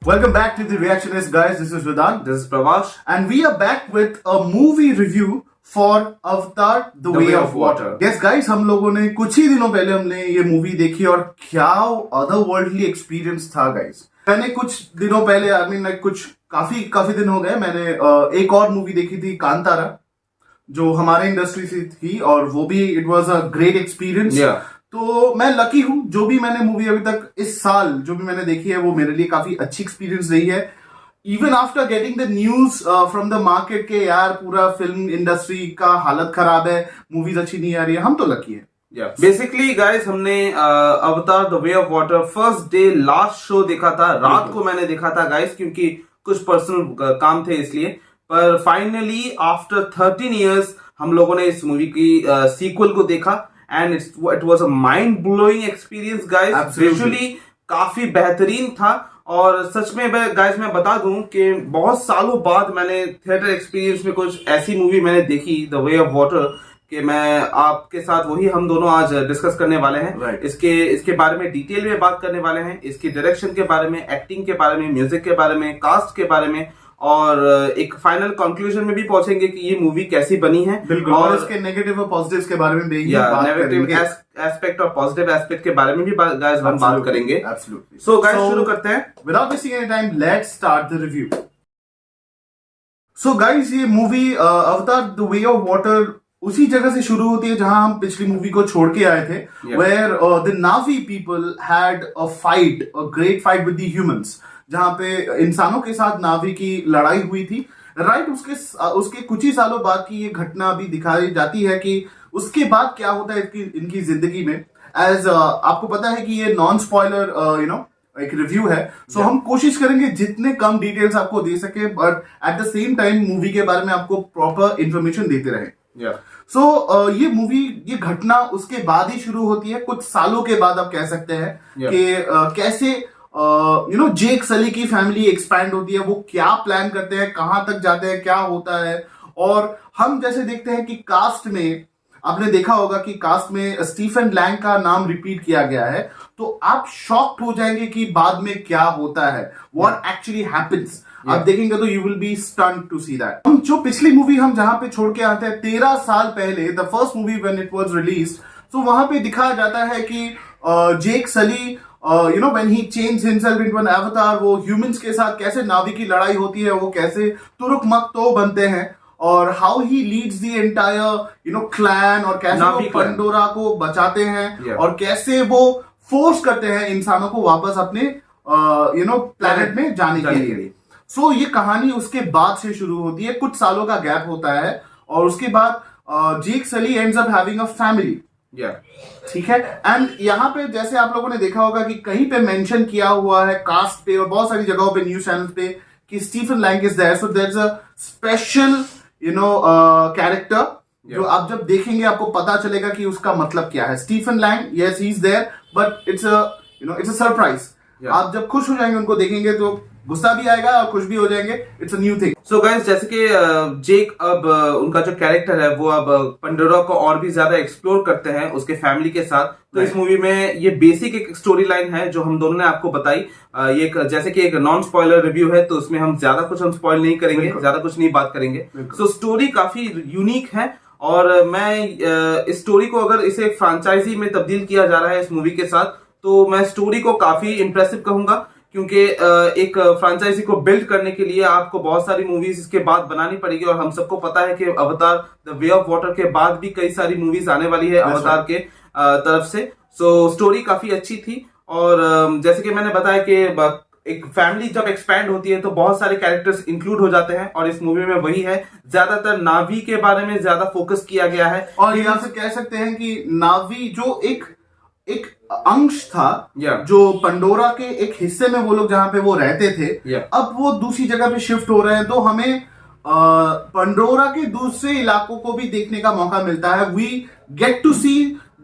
Welcome back to the Reactionist, guys. This is Vedant. This is Pravash. And we are back with a movie review for Avatar The Way of Water. Yes, guys, हम लोगों ने कुछ ही दिनों पहले हमने ये movie देखी और क्या अदर वर्ल्डली एक्सपीरियंस था, गाइस. मैंने कुछ दिनों पहले कुछ काफी दिन हो गए, मैंने एक और मूवी देखी थी, कांतारा, जो हमारे इंडस्ट्री से थी, और वो भी it was a great experience. तो मैं लकी हूं, जो भी मैंने मूवी अभी तक इस साल जो भी मैंने देखी है वो मेरे लिए काफी अच्छी एक्सपीरियंस रही है. Even after getting the news from the market के यार पूरा फिल्म इंडस्ट्री का हालत खराब है, मूवीज अच्छी नहीं आ रही है, हम तो लकी है. बेसिकली गाइस, हमने अवतार the way of water first day last show देखा था. रात को मैंने देखा था गाइस, क्योंकि कुछ पर्सनल काम थे इसलिए. पर फाइनली आफ्टर 13 years हम लोगों ने इस मूवी की सीक्वल को देखा, and it was a mind blowing experience guys. Visually काफी बेहतरीन था. और सच में गाइस मैं बता दूं कि बहुत सालों बाद मैंने थिएटर एक्सपीरियंस में कुछ ऐसी मूवी मैंने देखी, द वे ऑफ वाटर, कि मैं आपके साथ वही हम दोनों आज डिस्कस करने वाले हैं. इसके बारे में डिटेल में बात करने वाले हैं, इसके डायरेक्शन के बारे में, एक्टिंग के बारे में, म्यूजिक के बारे में, कास्ट के बारे में, और एक फाइनल कंक्लूजन में भी पहुंचेंगे कि ये मूवी कैसी बनी है. बिल्कुल. और इसके नेगेटिव और पॉजिटिव्स के बारे में भी नेगेटिव एस्पेक्ट और पॉजिटिव एस्पेक्ट के बारे में भी गाइस हम बात करेंगे. सो गाइस शुरू करते हैं. Without wasting any time, let's start the review. So guys, ये मूवी अवतार द वे ऑफ वाटर उसी जगह से शुरू होती है जहां हम पिछली मूवी को छोड़ के आए थे, where the Na'vi people had a fight, a great fight with the humans, जहां पे इंसानों के साथ नावी की लड़ाई हुई थी. राइट. उसके कुछ ही सालों बाद की ये घटना भी दिखाई जाती है कि उसके बाद क्या होता है इनकी जिंदगी में. एज आपको पता है कि ये नॉन स्पॉइलर एक रिव्यू है, सो हम कोशिश करेंगे जितने कम डिटेल्स आपको दे सके, but at the same time movie के बारे में आपको प्रॉपर इंफॉर्मेशन देते रहे. ये मूवी, ये घटना उसके बाद ही शुरू होती है, कुछ सालों के बाद आप कह सकते हैं कि कैसे जेक सली की फैमिली एक्सपैंड होती है, वो क्या प्लान करते हैं, कहां तक जाते हैं, क्या होता है. और हम जैसे देखते हैं कि कास्ट में आपने देखा होगा कि कास्ट में स्टीफन लैंग का नाम रिपीट किया गया है, तो आप शॉक्ड हो जाएंगे कि बाद में क्या होता है, व्हाट एक्चुअली हैपेंस. आप देखेंगे तो you will be stunned to see that. हम जो पिछली मूवी हम जहां पे छोड़ के आते हैं 13 साल पहले, the first movie when it was released, तो वहां पे दिखाया जाता है कि जेक सली when he changed himself into an avatar, वो ह्यूमंस के साथ कैसे नावी की लड़ाई होती है, वो कैसे तुरुक मकतो बनते हैं, और how he leads the entire clan, और कैसे वो पंडोरा को बचाते हैं, और कैसे वो फोर्स करते हैं इंसानों को वापस अपने प्लेनेट में जाने के लिए. सो ये कहानी उसके बाद से शुरू होती है, कुछ सालों का गैप होता है, और उसके बाद जेक सली ends up having a family. ठीक है. एंड यहाँ पे जैसे आप लोगों ने देखा होगा कि कहीं पे मेंशन किया हुआ है कास्ट पे और बहुत सारी जगहों पे न्यूज चैनल पे कि Stephen Lang is there, so there is a special character जो आप जब देखेंगे आपको पता चलेगा कि उसका मतलब क्या है. Stephen Lang, yes he is there, but it's a surprise. आप जब खुश हो जाएंगे उनको देखेंगे तो गुस्सा भी आएगा और खुश भी हो जाएंगे. It's a new thing. So guys, जैसे कि जेक अब उनका जो कैरेक्टर है वो अब पंडोरा को और भी ज्यादा एक्सप्लोर करते हैं उसके फैमिली के साथ. तो इस मूवी में ये बेसिक एक स्टोरी लाइन है जो हम दोनों ने आपको बताई. ये जैसे कि एक नॉन स्पॉइलर रिव्यू है, तो उसमें हम ज्यादा कुछ स्पॉइल नहीं करेंगे, ज्यादा कुछ नहीं बात करेंगे. सो स्टोरी काफी यूनिक है, और मैं इस स्टोरी को, अगर इसे फ्रेंचाइजी में तब्दील किया जा रहा है इस मूवी के साथ, तो मैं स्टोरी को काफी इंप्रेसिव कहूंगा. क्योंकि एक फ्रेंचाइजी को बिल्ड करने के लिए आपको बहुत सारी मूवीज इसके बाद बनानी पड़ेगी, और हम सबको पता है कि अवतार द वे ऑफ वाटर के बाद भी कई सारी मूवीज आने वाली है अवतार के तरफ से. सो स्टोरी काफी अच्छी थी, और जैसे कि मैंने बताया कि एक फैमिली जब एक्सपैंड होती है तो बहुत सारे कैरेक्टर्स इंक्लूड हो जाते हैं, और इस मूवी में वही है. ज्यादातर नावी के बारे में ज्यादा फोकस किया गया है, और यहाँ से कह सकते हैं कि नावी जो एक अंश था, जो पंडोरा के एक हिस्से में वो लोग जहां पे वो रहते थे, अब वो दूसरी जगह पे शिफ्ट हो रहे हैं, तो हमें पंडोरा के दूसरे इलाकों को भी देखने का मौका मिलता है. We get to see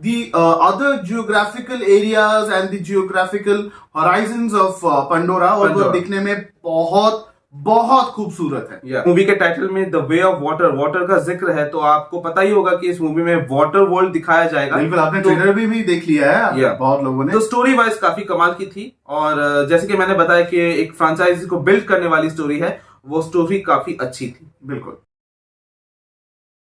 the other geographical areas and the geographical horizons of Pandora, और वो दिखने में बहुत बहुत खूबसूरत है। मूवी के टाइटल में the way of water, water का जिक्र है, तो आपको पता ही होगा कि इस मूवी में वाटर वर्ल्ड दिखाया जाएगा। बिल्कुल, आपने ट्रेलर भी देख लिया है बहुत लोगों ने। तो स्टोरी वाइज काफी कमाल की थी, और जैसे कि मैंने बताया कि एक फ्रेंचाइजी को बिल्ड करने वाली स्टोरी है, वो स्टोरी काफी अच्छी थी। बिल्कुल।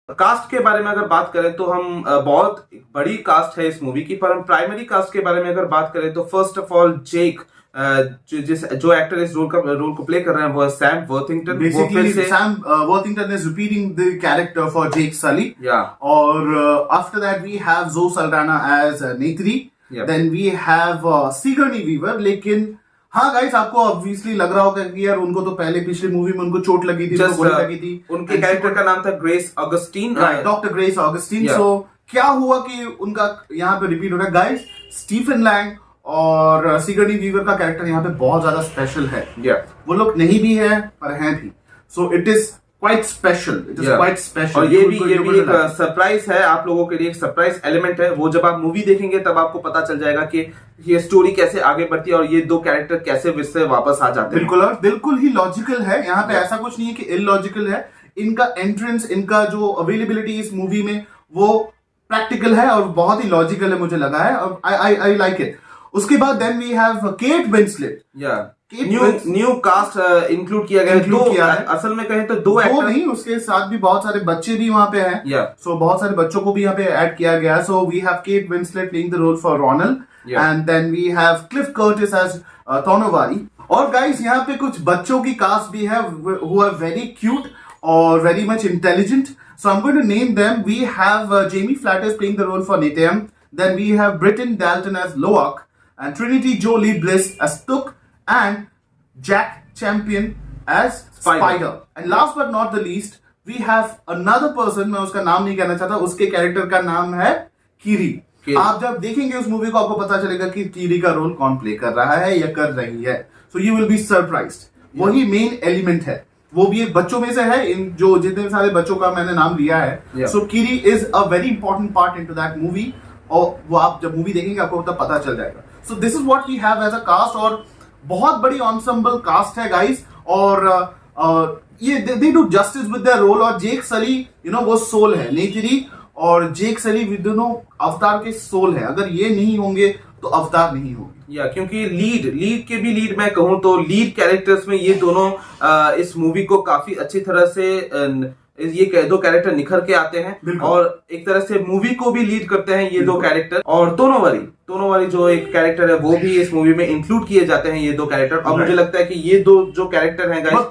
कास्ट के बारे में अगर बात करें तो हम बहुत बड़ी कास्ट है इस मूवी की, पर हम प्राइमरी कास्ट के बारे में अगर बात करें तो फर्स्ट ऑफ ऑल जेक, जो एक्टर इस रोल को प्ले कर रहे हैं वो है Sam Worthington. Basically Sam Worthington is repeating the character for Jake Sully. और after that we have Zoe Saldana as Neytiri, then we have Sigourney Weaver. लेकिन हाँ गाइस, आपको ऑब्वियसली लग रहा होगा कि यार उनको तो पहले पिछली मूवी में उनको चोट लगी थी, उनको गोली लगी थी। उनके कैरेक्टर का नाम था Grace Augustine, doctor Grace Augustine. So क्या हुआ कि उनका यहाँ पे रिपीट हो रहा है गाइस। स्टीफन लैंग और सिगर्नी वीवर का कैरेक्टर यहाँ पे बहुत ज्यादा स्पेशल है। वो लोग नहीं भी है पर हैं भी। So it is quite special, it is quite special. और ये भी एक सरप्राइज है आप लोगों के लिए, एक सरप्राइज एलिमेंट है। वो जब आप मूवी देखेंगे तब आपको पता चल जाएगा कि ये स्टोरी कैसे आगे बढ़ती है और ये दो कैरेक्टर कैसे विश्व वापस आ जाते हैं। बिल्कुल, और बिल्कुल ही लॉजिकल है। यहाँ पे ऐसा कुछ नहीं है कि इलॉजिकल है। इनका एंट्रेंस, इनका जो अवेलेबिलिटी इस मूवी में वो प्रैक्टिकल है और बहुत ही लॉजिकल है, मुझे लगा है, और आई लाइक इट। उसके बाद then we have Kate Winslet. New cast include किया गया है। असल में कहें तो दो एक्टर नहीं, उसके साथ भी बहुत सारे बच्चे भी वहां पे हैं। सो बहुत सारे बच्चों को भी यहाँ पे ऐड किया गया। So we have Kate Winslet playing the role for Ronal, and then we have Cliff Curtis as Tonowari. और गाइस यहाँ पे कुछ बच्चों की कास्ट भी है हु आर वेरी क्यूट और very much intelligent. So I am going to name them. We have Jamie Flatters playing the role for Neteyam, then we have Britain Dalton as Lo'ak, and Trinity Jo Lee Bliss as Took, and Jack Champion as Spider. And last but not the least, we have another person, मैं उसका नाम नहीं कहना चाहता, उसके character का नाम है कीरी। आप जब देखेंगे उस मूवी को आपको पता चलेगा कि कीरी का रोल कौन प्ले कर रहा है या कर रही है। So you will be surprised. वही मेन एलिमेंट है, वो भी एक बच्चों में से है। इन जो जितने सारे बच्चों का मैंने नाम लिया है, सो कीरी is a very important part into that movie, और वो आप जब मूवी देखेंगे आपको तब पता चल जाएगा। So this is what we have as a cast, और बहुत बड़ी एंसेम्बल कास्ट है गाइस, और ये they do justice with their role. और जेक सली वो सोल है, नेत्री और जेक सली वी दोनों अवतार के सोल है। अगर ये नहीं होंगे तो अवतार नहीं होगी। क्योंकि लीड मैं कहूं तो लीड कैरेक्टर्स में ये दोनों इस मूवी को काफी अच्छी तरह से ये दो कैरेक्टर निखर के आते हैं, और एक तरह से मूवी को भी लीड करते हैं ये दो कैरेक्टर। और टोनोवारी जो एक कैरेक्टर है वो भी इस मूवी में इंक्लूड किए जाते हैं, ये दो कैरेक्टर। और मुझे लगता है कि ये दो जो कैरेक्टर हैं गाइस बहुत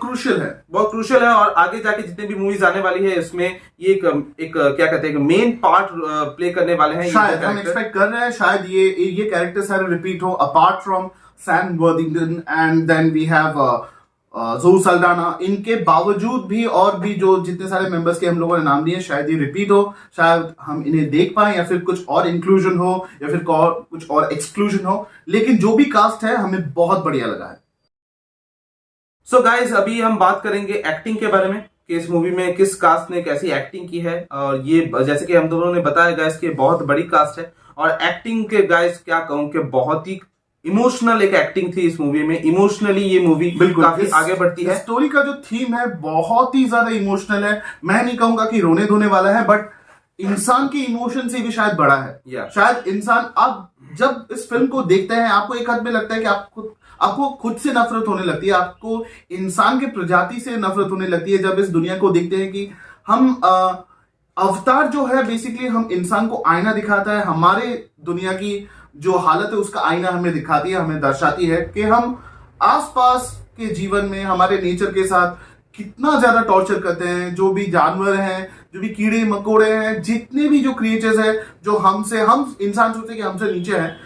क्रूशियल है, और आगे जाके जितने भी मूवीज आने वाली है इसमें ये एक क्या कहते हैं मेन पार्ट प्ले करने वाले हैं। शायद हम एक्सपेक्ट कर रहे हैं शायद ये कैरेक्टर सारे रिपीट हो, apart from Sam Worthington and then we have Zoe Saldana. इनके बावजूद भी और भी जो जितने सारे मेंबर्स के हम लोगों ने नाम दिए, शायद ये रिपीट हो, शायद हम इन्हें देख पाए, या फिर कुछ और इंक्लूजन हो, या फिर कुछ और एक्सक्लूजन हो। लेकिन जो भी कास्ट है हमें बहुत बढ़िया लगा है। सो गाइस, अभी हम बात करेंगे एक्टिंग के बारे में कि इस मूवी में किस कास्ट ने कैसी एक्टिंग की है। और ये जैसे कि हम दोनों ने बताया गाइस कि बहुत बड़ी कास्ट है, और एक्टिंग के गाइस क्या कहूं कि बहुत ही इमोशनल एक एक्टिंग थी इस मूवी में। इमोशनली ये मूवी काफी आगे बढ़ती है। स्टोरी का जो थीम है बहुत ही ज्यादा इमोशनल है। मैं नहीं कहूंगा कि रोने धोने वाला है, बट इंसान के इमोशन से भी शायद बड़ा है। शायद इंसान, आप जब इस फिल्म को देखते हैं आपको एक हद में लगता है कि आपको खुद से नफरत होने लगती है, आपको इंसान के प्रजाति से नफरत होने लगती है जब इस दुनिया को देखते हैं कि हम अवतार जो है बेसिकली हम इंसान को आईना दिखाता है। हमारे दुनिया की जो हालत है उसका आईना हमें दिखाती है, हमें दर्शाती है कि हम आसपास के जीवन में हमारे नेचर के साथ कितना ज्यादा टॉर्चर करते हैं। जो भी जानवर हैं, जो भी कीड़े मकोड़े हैं, जितने भी जो क्रिएचर्स हैं जो हम इंसान सोचते हैं कि हमसे नीचे हैं,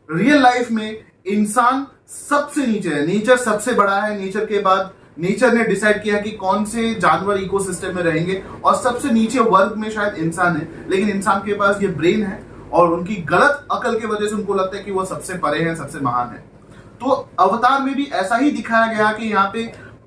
रियल लाइफ में इंसान सबसे नीचे है। नेचर सबसे बड़ा है। नेचर के बाद नेचर ने डिसाइड किया कि कौन से जानवर इकोसिस्टम में रहेंगे, और सबसे नीचे वर्ग में शायद इंसान है। लेकिन इंसान के पास ये ब्रेन है, और उनकी गलत अकल की वजह से उनको लगता है कि वो सबसे परे हैं, सबसे महान है। तो अवतार में भी ऐसा ही दिखाया गया कि यहाँ पे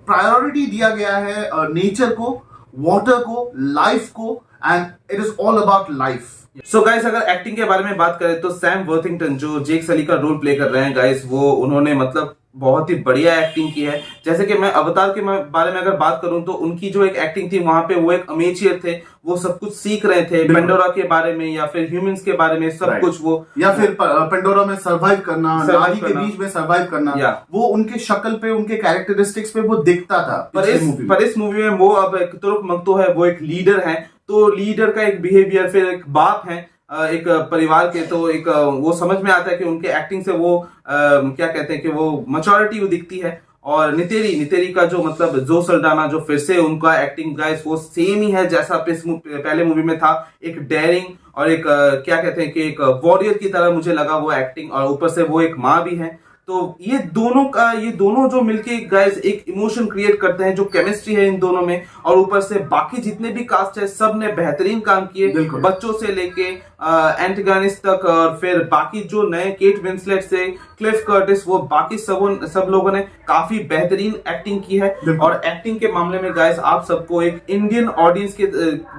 प्रायोरिटी दिया गया है नेचर को, वाटर को, लाइफ को, and it is all about life. So guys, अगर एक्टिंग के बारे में बात करें तो सैम वर्थिंगटन जो जेक सली का रोल प्ले कर रहे हैं गाइस, वो उन्होंने मतलब बहुत ही बढ़िया एक्टिंग की है। जैसे कि मैं अवतार के बारे में अगर बात करूं तो उनकी जो एक एक्टिंग थी वहां पे वो एक अमेचियर थे, वो सब कुछ सीख रहे थे पेंडोरा के बारे में या फिर ह्यूमंस के बारे में सब कुछ, वो या फिर पेंडोरा में सरवाइव करना, नारी के बीच में सरवाइव करना, वो उनके शक्ल पे, उनके कैरेक्टरिस्टिक्स पे वो दिखता था। पर इस मूवी में वो अब एक तुरुक मकतो है, वो एक लीडर है, तो लीडर का एक बिहेवियर, फिर एक बाप है एक परिवार के, तो एक वो समझ में आता है कि उनके एक्टिंग से वो क्या कहते हैं कि वो मैच्योरिटी वो दिखती है। और नितेरी का जो मतलब जो सल्डाना, जो फिर से उनका एक्टिंग गाइस वो सेम ही है जैसा पहले मूवी में था, एक डेयरिंग और एक क्या कहते हैं कि एक वॉरियर की तरह मुझे लगा वो एक्टिंग, और ऊपर से वो एक माँ भी है। तो ये दोनों जो मिलके गाइस एक इमोशन क्रिएट करते हैं, जो केमिस्ट्री है इन दोनों में, और ऊपर से बाकी जितने भी कास्ट है सब ने बेहतरीन काम किए, बच्चों से लेके एंटागनिस्ट तक, और फिर बाकी जो नए केट विंसलेट से क्लिफ कर्टिस, वो बाकी सब लोगों ने काफी बेहतरीन एक्टिंग की है। और एक्टिंग के मामले में गाइस आप सबको एक इंडियन ऑडियंस के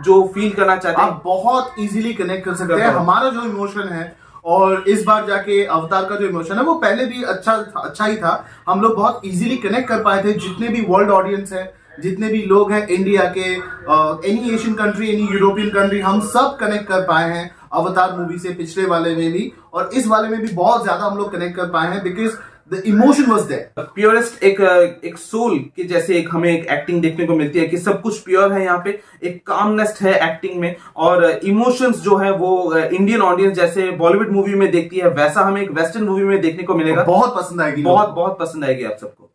जो फील करना चाहते हैं, आप बहुत इजीली कनेक्ट कर सकते हैं हमारा जो इमोशन है। और इस बार जाके अवतार का जो इमोशन है वो पहले भी अच्छा ही था, हम लोग बहुत इजीली कनेक्ट कर पाए थे। जितने भी वर्ल्ड ऑडियंस है, जितने भी लोग हैं इंडिया के, any Asian country, any European country, हम सब कनेक्ट कर पाए हैं अवतार मूवी से, पिछले वाले में भी और इस वाले में भी बहुत ज्यादा हम लोग कनेक्ट कर पाए हैं, because the emotion was there. Purest एक सोल के जैसे एक हमें एक एक्टिंग देखने को मिलती है कि सब कुछ प्योर है यहाँ पे, एक कामनेस है एक्टिंग में, और इमोशंस जो है वो इंडियन ऑडियंस जैसे बॉलीवुड मूवी में देखती है वैसा हमें एक वेस्टर्न मूवी में देखने को मिलेगा। बहुत पसंद आएगी, बहुत पसंद आएगी आप सबको।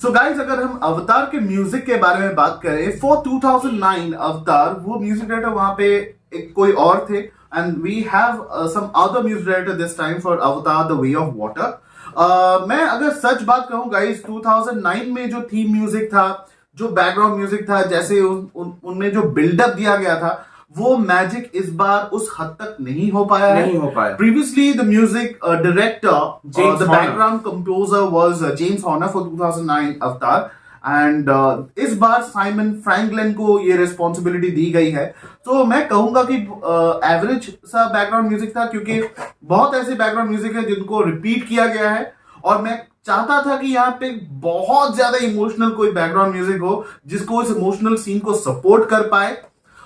सो गाइज, अगर हम अवतार के म्यूजिक के बारे में बात करें, फॉर 2009 अवतार, वो म्यूजिक डायरेक्टर वहां पे एक कोई और थे, and we have some other music director this time for Avatar the way of water. मैं अगर सच बात कहूं गाइज, 2009 में जो थीम म्यूजिक था, जो बैकग्राउंड म्यूजिक था, जैसे उनमें जो बिल्डअप दिया गया था, वो मैजिक इस बार उस हद तक नहीं हो पाया है। Previously the music director, the background composer was James Horner for 2009 अवतार, एंड इस बार साइमन फ्रैंकलिन को ये रिस्पॉन्सिबिलिटी दी गई है। तो मैं कहूंगा कि एवरेज सा बैकग्राउंड म्यूजिक था, क्योंकि बहुत ऐसे बैकग्राउंड म्यूजिक है जिनको रिपीट किया गया है, और मैं चाहता था कि यहाँ पे बहुत ज्यादा इमोशनल कोई बैकग्राउंड म्यूजिक हो जिसको इस इमोशनल सीन को सपोर्ट कर पाए,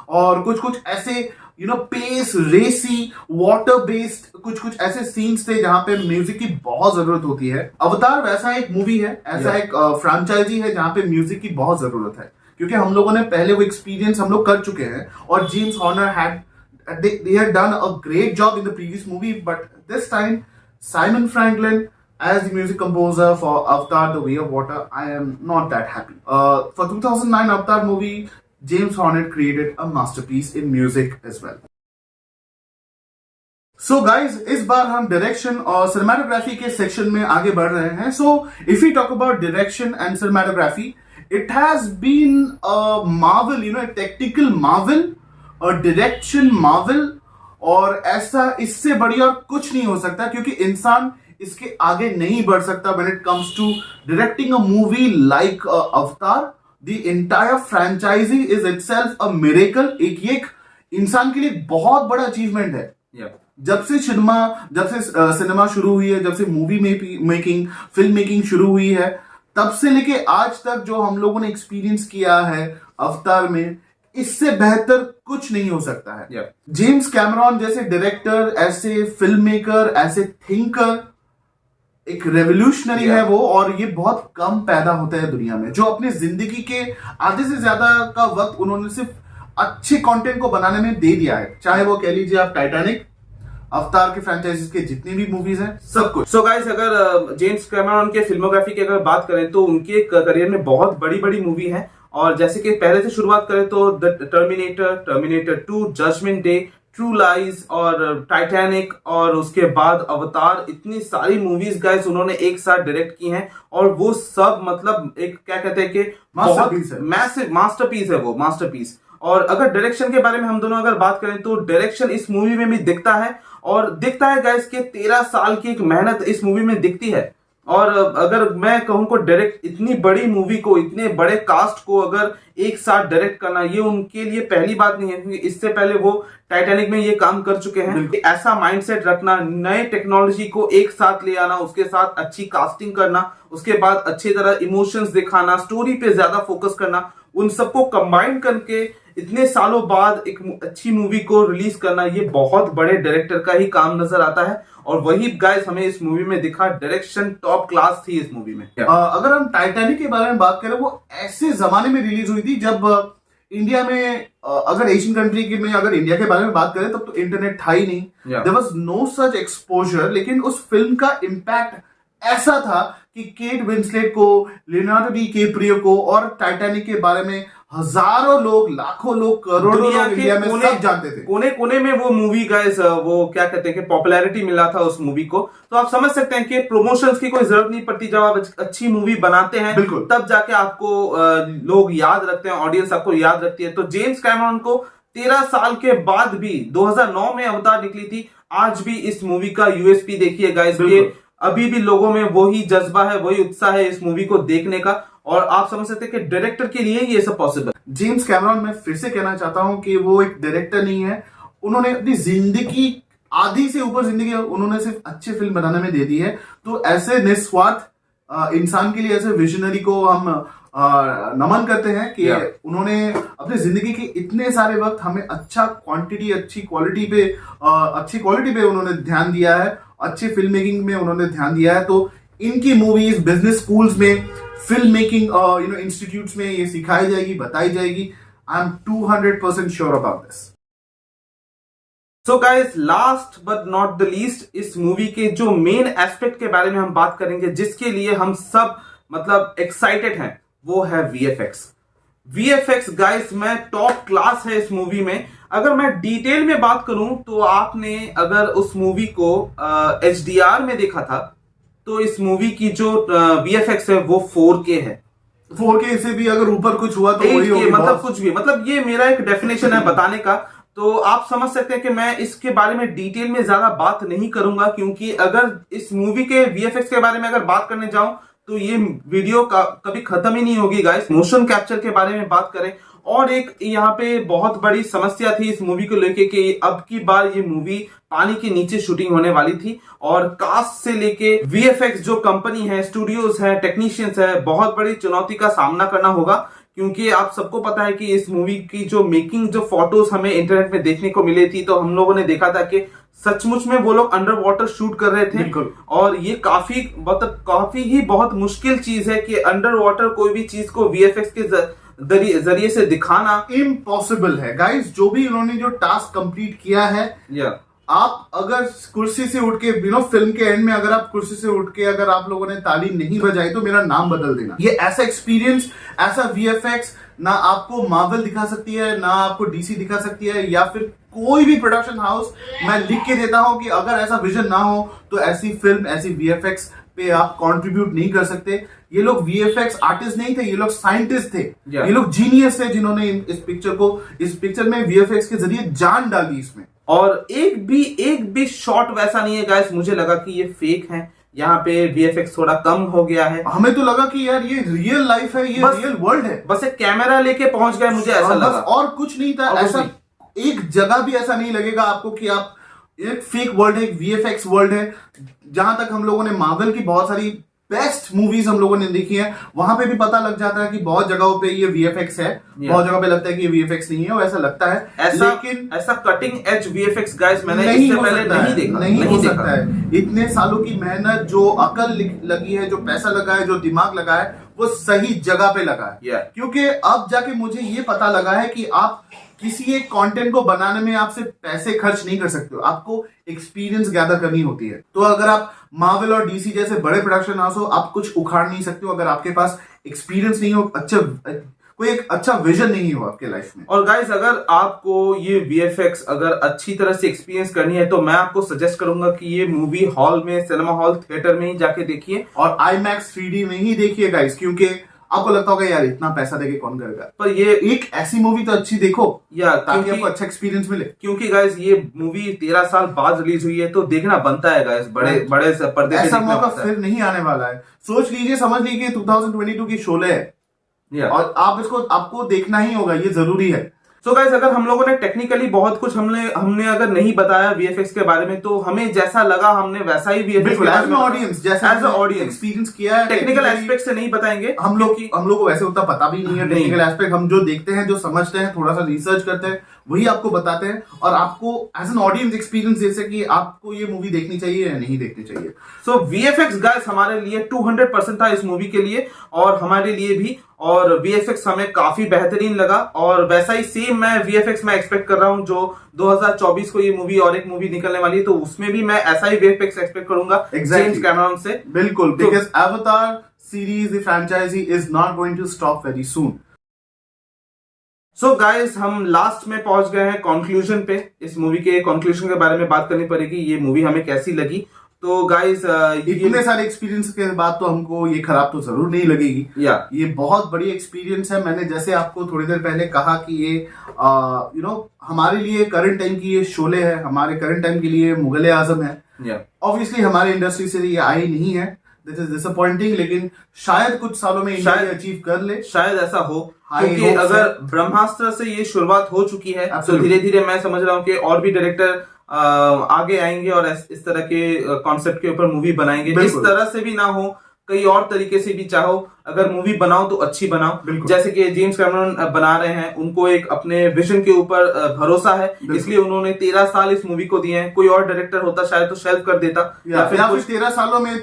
और कुछ ऐसे पेस, रेसी, वाटर बेस्ड कुछ ऐसे सीन्स थे जहां पे म्यूजिक की बहुत जरूरत होती है। अवतार वैसा एक मूवी है, ऐसा एक फ्रेंचाइजी है जहां पे म्यूजिक की बहुत जरूरत है, क्योंकि हम लोगों ने पहले वो एक्सपीरियंस हम लोग कर चुके हैं, और James Horner had done a great job in the previous movie, but this time Simon Franklin as the music composer for Avatar The Way of Water, I am not that happy. For 2009 Avatar movie, James Horner created a masterpiece in music as well. So guys, इस बार हम direction और cinematography के section में आगे बढ़ रहे हैं। So if we talk about direction and cinematography, it has been a marvel, a technical marvel, a direction marvel, और ऐसा इससे बढ़िया और कुछ नहीं हो सकता, क्योंकि इंसान इसके आगे नहीं बढ़ सकता when it comes to directing a movie like Avatar. The entire franchisee is itself a miracle. एक इंसान के लिए बहुत बड़ा अचीवमेंट है। जब से सिनेमा शुरू हुई है, जब से मूवी मेकिंग, फिल्म मेकिंग शुरू हुई है, तब से लेके आज तक जो हम लोगों ने एक्सपीरियंस किया है अवतार में, इससे बेहतर कुछ नहीं हो सकता है। जेम्स कैमरॉन जैसे डायरेक्टर, ऐसे फिल्म मेकर, ऐसे थिंकर, एक रेवोल्यूशनरी है वो, और ये बहुत कम पैदा होता है दुनिया में, जो अपने जिंदगी के आधे से ज्यादा का वक्त उन्होंने सिर्फ अच्छे कंटेंट को बनाने में दे दिया है। चाहे वो कह लीजिए आप टाइटैनिक, अवतार के फ्रेंचाइजीज के जितनी भी मूवीज हैं, सब कुछ। सो गाइस, अगर जेम्स कैमरॉन के फिल्मोग्राफी की अगर बात करें तो उनके करियर में बहुत बड़ी मूवी है, और जैसे कि पहले से शुरुआत करें तो the Terminator 2, Judgment Day, True Lies और टाइटैनिक, और उसके बाद अवतार, इतनी सारी मूवीज गाइस उन्होंने एक साथ डायरेक्ट की हैं, और वो सब मतलब एक क्या कहते हैं कि बहुत मैसिव मास्टरपीस है वो, मास्टरपीस। और अगर डायरेक्शन के बारे में हम दोनों अगर बात करें तो डायरेक्शन इस मूवी में भी दिखता है, और दिखता है गाइस कि 13 साल की एक मेहनत इस मूवी में दिखती है। और अगर मैं कहूं को डायरेक्ट इतनी बड़ी मूवी को, इतने बड़े कास्ट को अगर एक साथ डायरेक्ट करना, ये उनके लिए पहली बात नहीं है, क्योंकि इससे पहले वो टाइटैनिक में ये काम कर चुके हैं। ऐसा माइंडसेट रखना, नए टेक्नोलॉजी को एक साथ ले आना, उसके साथ अच्छी कास्टिंग करना, उसके बाद अच्छी तरह इमोशंस दिखाना, स्टोरी पे ज्यादा फोकस करना, उन सबको कंबाइन करके इतने सालों बाद एक अच्छी मूवी को रिलीज करना, ये बहुत बड़े डायरेक्टर का ही काम नजर आता है। और वही गाइस हमें इस मूवी में दिखा, डायरेक्शन टॉप क्लास थी इस मूवी में। अगर हम टाइटैनिक के बारे में बात करें, वो ऐसे जमाने में रिलीज हुई थी जब इंडिया में, अगर एशियन कंट्री के में अगर इंडिया के बारे में बात करें तब तो इंटरनेट था ही नहीं, there was no such exposure. लेकिन उस फिल्म का इम्पैक्ट ऐसा था कि केट विंसलेट को, लियोनार्डो डी कैप्रियो को और टाइटैनिक के बारे में हजारों लोग, लाखों लोग, करोड़ों लोग इंडिया में सब जानते थे। कोने कोने में वो मूवी गाइस, वो क्या कहते हैं कि पॉपुलैरिटी मिला था उस मूवी को। तो आप समझ सकते हैं कि प्रमोशंस की कोई जरूरत नहीं पड़ती। जब आप अच्छी मूवी बनाते हैं तब जाके आपको लोग याद रखते हैं, ऑडियंस आपको याद रखती है। तो जेम्स कैमरन को 13 साल के बाद भी 2009 में अवतार निकली थी, आज भी इस मूवी का यूएसपी देखिए गाइस, ये अभी भी लोगों में वही जज्बा है, वही उत्साह है इस मूवी को देखने का। और आप समझ सकते हैं कि डायरेक्टर के लिए ये सब पॉसिबल। जेम्स कैमरन, मैं फिर से कहना चाहता हूं कि वो एक डायरेक्टर नहीं है। उन्होंने अपनी जिंदगी, आधी से ऊपर जिंदगी उन्होंने सिर्फ अच्छे फिल्म बनाने में दे दी है। तो ऐसे निस्वार्थ इंसान के लिए, ऐसे विजनरी को हम नमन करते हैं कि उन्होंने अपनी जिंदगी के इतने सारे वक्त हमें अच्छा क्वांटिटी, अच्छी क्वालिटी पे उन्होंने ध्यान दिया है, अच्छी फिल्म मेकिंग में उन्होंने ध्यान दिया है। तो इनकी मूवीज बिजनेस स्कूल्स में, फिल्म मेकिंग इंस्टीट्यूट्स में ये सिखाई जाएगी, बताई जाएगी। I am 200% sure about this. So guys, last but not the least, इस मूवी के जो मेन एस्पेक्ट के बारे में हम बात करेंगे, जिसके लिए हम सब मतलब एक्साइटेड हैं, वो है वीएफएक्स। वीएफएक्स गाइस में टॉप क्लास है इस मूवी में। अगर मैं डिटेल में बात करूं तो आपने अगर उस मूवी को एचडीआर में देखा था, तो इस मूवी की जो वीएफएक्स है वो 4K है। 4K से भी अगर ऊपर कुछ हुआ तो वही होगी, मतलब कुछ भी, मतलब ये मेरा एक डेफिनेशन है बताने का। तो आप समझ सकते हैं कि मैं इसके बारे में डिटेल में ज्यादा बात नहीं करूंगा, क्योंकि अगर इस मूवी के वीएफएक्स के बारे में अगर बात करने जाऊं तो ये वीडियो का कभी खत्म ही नहीं होगी गाइस। मोशन कैप्चर के बारे में बात करें, और एक यहाँ पे बहुत बड़ी समस्या थी इस मूवी को लेके कि अब की बार ये मूवी पानी के नीचे शूटिंग होने वाली थी, और कास्ट से लेके वीएफएक्स जो कंपनी है, स्टूडियोज है, टेक्नीशियंस है, बहुत बड़ी चुनौती का सामना करना होगा। क्योंकि आप सबको पता है कि इस मूवी की जो मेकिंग, जो फोटोज हमें इंटरनेट में देखने को मिली थी, तो हम लोगों ने देखा था कि सचमुच में वो लोग अंडर वाटर शूट कर रहे थे। और ये काफी ही बहुत मुश्किल चीज है कि अंडर वाटर कोई भी चीज को वीएफएक्स के जरिए से दिखाना इम्पॉसिबल है गाइस। जो भी उन्होंने जो टास्क कंप्लीट किया है, आप अगर कुर्सी से उठ के, फिल्म के एंड में अगर आप कुर्सी से उठ के अगर आप लोगों ने ताली नहीं बजाई तो मेरा नाम बदल देना। ये ऐसा एक्सपीरियंस, ऐसा वीएफएक्स ना आपको मार्वल दिखा सकती है, ना आपको डीसी दिखा सकती है, या फिर कोई भी प्रोडक्शन हाउस। मैं लिख के देता हूं कि अगर ऐसा विजन ना हो तो ऐसी फिल्म, ऐसी वीएफएक्स पे आप कंट्रीब्यूट नहीं कर सकते। ये लोग वीएफएक्स आर्टिस्ट नहीं थे, ये लोग साइंटिस्ट थे, ये लोग जीनियस थे, जिन्होंने इस पिक्चर में वीएफएक्स के जरिए जान डाली इसमें। और एक भी शॉट वैसा नहीं है गाइस मुझे लगा कि ये फेक है। यहाँ पे वीएफएक्स थोड़ा कम हो गया है। हमें तो लगा कि यार ये रियल लाइफ है, ये रियल वर्ल्ड है, बस एक कैमरा लेके पहुंच गए, मुझे ऐसा लगा, और कुछ नहीं था। ऐसा एक जगह भी ऐसा नहीं लगेगा आपको कि आप, एक फेक वर्ल्ड है, एक वीएफएक्स वर्ल्ड है। जहां तक हम लोगों ने मार्वल की बहुत सारी बेस्ट मूवीज हम लोगों ने देखी है, वहां पे भी पता लग जाता है कि बहुत जगहों पे ये वीएफएक्स है, बहुत जगह पे लगता है कि ये वीएफएक्स नहीं है, और ऐसा लगता है। लेकिन ऐसा कटिंग एज वीएफएक्स गाइस मैंने इससे पहले नहीं देखा, नहीं हो सकता है। इतने सालों की मेहनत, जो अकल लगी है, जो पैसा लगा है, जो दिमाग लगा है, वो सही जगह पे लगा है। क्योंकि अब जाके मुझे ये पता लगा है कि आप किसी एक कंटेंट को बनाने में आप सिर्फ पैसे खर्च नहीं कर सकते हो, आपको एक्सपीरियंस गैदर करनी होती है। तो अगर आप मार्वल और डीसी जैसे बड़े प्रोडक्शन हाउस हो, आप कुछ उखाड़ नहीं सकते हो अगर आपके पास एक्सपीरियंस नहीं हो, कोई एक अच्छा विजन नहीं हो आपके लाइफ में। और गाइस, अगर आपको ये वीएफएक्स अगर अच्छी तरह से एक्सपीरियंस करनी है तो मैं आपको सजेस्ट करूंगा कि ये मूवी हॉल में, सिनेमा हॉल, थिएटर में ही जाके देखिए, और IMAX 3D में ही देखिए गाइस, क्योंकि आपको लगता होगा यार इतना पैसा देके कौन करेगा, पर ये एक ऐसी मूवी तो अच्छी देखो या ताकि आपको अच्छा एक्सपीरियंस मिले। क्योंकि गाइस ये मूवी 13 साल बाद रिलीज हुई है तो देखना बनता है गाइस, बड़े बड़े पर्दे पे ऐसा देखना मौका बनता है। फिर नहीं आने वाला है। सोच लीजिए, समझ लीजिए 2022 की शोले है और आप इसको आपको देखना ही होगा, ये जरूरी है। सो गाइस, अगर हम लोगों ने टेक्निकली बहुत कुछ हमने अगर नहीं बताया वीएफएक्स के बारे में, तो हमें जैसा लगा हमने वैसा ही वीएफएक्स के बारे में ऑडियंस जैसा एज अ ऑडियंस एक्सपीरियंस किया है। टेक्निकल एस्पेक्ट से नहीं बताएंगे हम लोग को वैसे उतना पता भी नहीं है टेक्निकल एस्पेक्ट। हम जो देखते हैं, जो समझते हैं, थोड़ा सा रिसर्च करते हैं, वही आपको बताते हैं और आपको एज एन ऑडियंस एक्सपीरियंस जैसे कि आपको ये मूवी देखनी चाहिए या नहीं देखनी चाहिए। सो वीएफएक्स गाइस हमारे लिए 200% था इस मूवी के लिए और हमारे लिए भी, और वीएफएक्स हमें काफी बेहतरीन लगा और वैसा ही सेम मैं वीएफएक्स में एक्सपेक्ट कर रहा हूं जो 2024 को ये मूवी और एक मूवी निकलने वाली है, तो उसमें भी मैं ऐसा ही वीएफएक्स एक्सपेक्ट करूंगा जेम्स कैमरन से। बिल्कुल, because Avatar series the franchise is not going to stop very soon. So guys, हम लास्ट में पहुंच गए हैं कंक्लूजन पे। इस मूवी के कंक्लूजन के बारे में बात करनी पड़ेगी, ये मूवी हमें कैसी लगी। तो गाइस, इतने सारे एक्सपीरियंस के बाद तो हमको ये खराब तो जरूर नहीं लगेगी। ये बहुत बड़ी एक्सपीरियंस है। मैंने जैसे आपको थोड़ी देर पहले कहा कि ये हमारे लिए करंट टाइम की ये शोले है, हमारे करंट टाइम के लिए मुगल आजम है। ऑब्वियसली हमारे इंडस्ट्री से ये आई नहीं है, दिस इज डिसअपॉइंटिंग, लेकिन शायद कुछ सालों में शायद अचीव कर ले, शायद ऐसा हो। क्योंकि अगर ब्रह्मास्त्र से ये शुरुआत हो चुकी है तो धीरे धीरे मैं समझ रहा हूँ कि और भी डायरेक्टर आगे आएंगे और इस तरह के कॉन्सेप्ट के ऊपर मूवी बनाएंगे। इस तरह से भी ना हो, कई और तरीके से भी चाहो, अगर मूवी बनाओ तो अच्छी बनाओ। जैसे कि जेम्स कैमरन बना रहे हैं, उनको एक अपने विजन के ऊपर भरोसा है, इसलिए उन्होंने 13 साल इस मूवी को दिए हैं। कोई और डायरेक्टर होता शायद तो शेल्फ कर देता या फिर 13 सालों में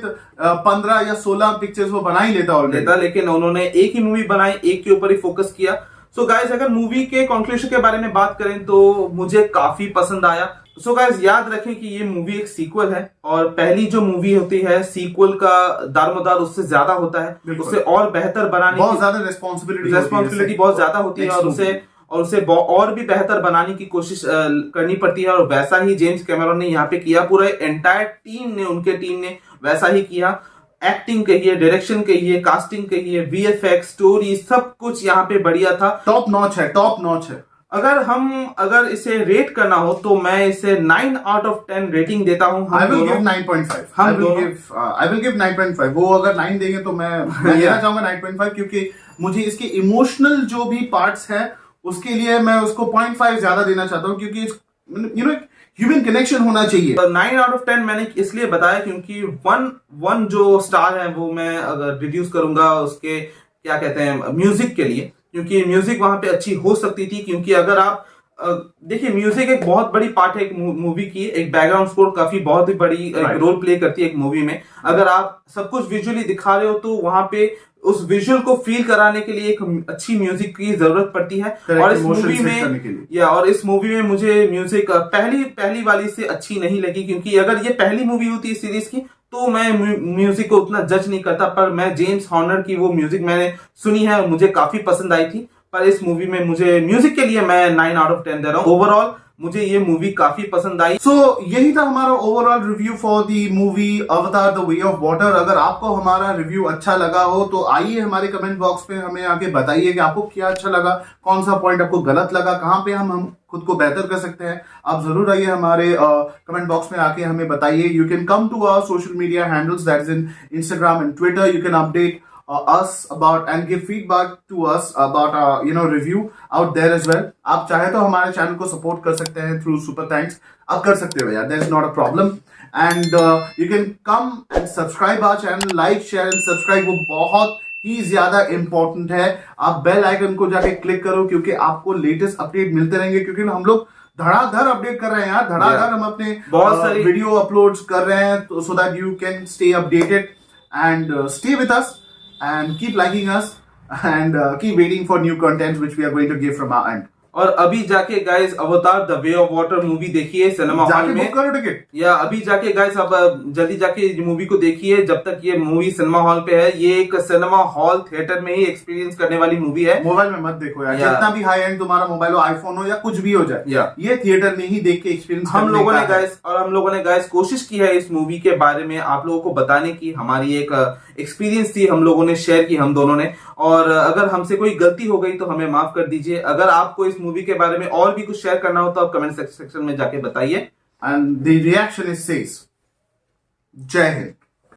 15 या 16 पिक्चर्स वो बना ही लेता, लेकिन उन्होंने एक ही मूवी बनाई, एक के ऊपर ही फोकस किया। सो गाइस, अगर मूवी के कंक्लूजन के बारे में बात करें तो मुझे काफी पसंद आया। सो गाइस, याद रखें कि ये मूवी एक सीक्वल है और पहली जो मूवी होती है सीक्वल का दारोमदार उससे ज्यादा होता है, उसे और बेहतर बनाने की बहुत ज्यादा रिस्पॉन्सिबिलिटी बहुत ज्यादा होती है और उसे और भी बेहतर बनाने की कोशिश करनी पड़ती है। और वैसा ही जेम्स कैमरन ने यहाँ पे किया, पूरा एंटायर उनके टीम ने वैसा ही किया। एक्टिंग कहिए, डायरेक्शन कहिए, कास्टिंग कहिए, वीएफएक्स, स्टोरी, सब कुछ यहाँ पे बढ़िया था। टॉप नॉच है। अगर इसे रेट करना हो तो मैं इसे 9 आउट ऑफ 10 रेटिंग देता हूँ। I will give 9.5. I will give 9.5. वो अगर 9 देंगे तो मैं देना चाहूंगा 9.5, क्योंकि मुझे इसके इमोशनल जो भी पार्ट्स है उसके लिए मैं उसको 0.5 ज्यादा देना चाहता हूँ, क्योंकि ह्यूमन कनेक्शन होना चाहिए। 9 आउट ऑफ 10 मैंने इसलिए बताया क्योंकि वन जो स्टार है वो मैं अगर रिड्यूस करूंगा उसके क्या कहते हैं म्यूजिक के लिए, क्योंकि म्यूजिक वहां पे अच्छी हो सकती थी। क्योंकि अगर आप देखिए, म्यूजिक एक बहुत बड़ी पार्ट है एक मूवी की, एक बैकग्राउंड स्कोर काफी बहुत ही बड़ी रोल प्ले करती है एक मूवी में। अगर आप सब कुछ विजुअली दिखा रहे हो तो वहां पे उस विजुअल को फील कराने के लिए एक अच्छी म्यूजिक की जरूरत पड़ती है। और इस मूवी में मुझे म्यूजिक पहली वाली से अच्छी नहीं लगी, क्योंकि अगर ये पहली मूवी होती है सीरीज की तो मैं म्यूजिक को उतना जज नहीं करता, पर मैं जेम्स हॉर्नर की वो म्यूजिक मैंने सुनी है और मुझे काफी पसंद आई थी। पर इस मूवी में मुझे म्यूजिक के लिए मैं 9 आउट ऑफ 10 दे रहा हूँ। ओवरऑल मुझे ये मूवी काफी पसंद आई। यही था हमारा overall review for the movie अवतार द वे ऑफ वाटर। अगर आपको हमारा रिव्यू अच्छा लगा हो तो आइए हमारे कमेंट बॉक्स पे हमें आके बताइए कि आपको क्या अच्छा लगा, कौन सा पॉइंट आपको गलत लगा, कहाँ पे हम खुद को बेहतर कर सकते हैं। आप जरूर आइए हमारे कमेंट बॉक्स में आके हमें बताइए। You can come to our social media handles, that is in Instagram and Twitter. You can update us about and give feedback to us about review out there as well. आप चाहे तो हमारे channel को support कर सकते हैं through super thanks, आप कर सकते हो यार, there is not a problem. And you can come and subscribe our channel, like, share and subscribe. वो बहुत ही ज्यादा इंपॉर्टेंट है। आप बेल आइकन को जाके क्लिक करो, क्योंकि आपको लेटेस्ट अपडेट मिलते रहेंगे, क्योंकि हम लोग धड़ाधड़ अपडेट कर रहे हैं यार, धड़ाधड़ हम अपने बहुत सारी वीडियो अपलोड्स कर रहे हैं, तो so that you can stay updated and stay with us and keep liking us and keep waiting for new content which we are going to give from our end. और अभी जाके guys अवतार the way of water movie देखिए cinema hall में, book करो ticket, या अभी जाके गाइस अब जल्दी जाके मूवी को देखिए जब तक ये मूवी सिनेमा हॉल पे है। ये एक सिनेमा हॉल थिएटर में ही एक्सपीरियंस करने वाली मूवी है। मोबाइल में मत देखो यार, जितना भी हाई एंड तुम्हारा मोबाइल हो, आईफोन हो या कुछ भी हो जाए, ये थिएटर में ही देख के एक्सपीरियंस हम लोगों ने गाइस कोशिश की है इस मूवी के बारे में आप लोगों को बताने की। हमारी एक एक्सपीरियंस थी हम लोगों ने शेयर की हम दोनों ने। और अगर हमसे कोई गलती हो गई तो हमें माफ कर दीजिए। अगर आपको इस मूवी के बारे में और भी कुछ शेयर करना हो तो आप कमेंट सेक्शन में जाके बताइए। And the reaction is says जय हिंद।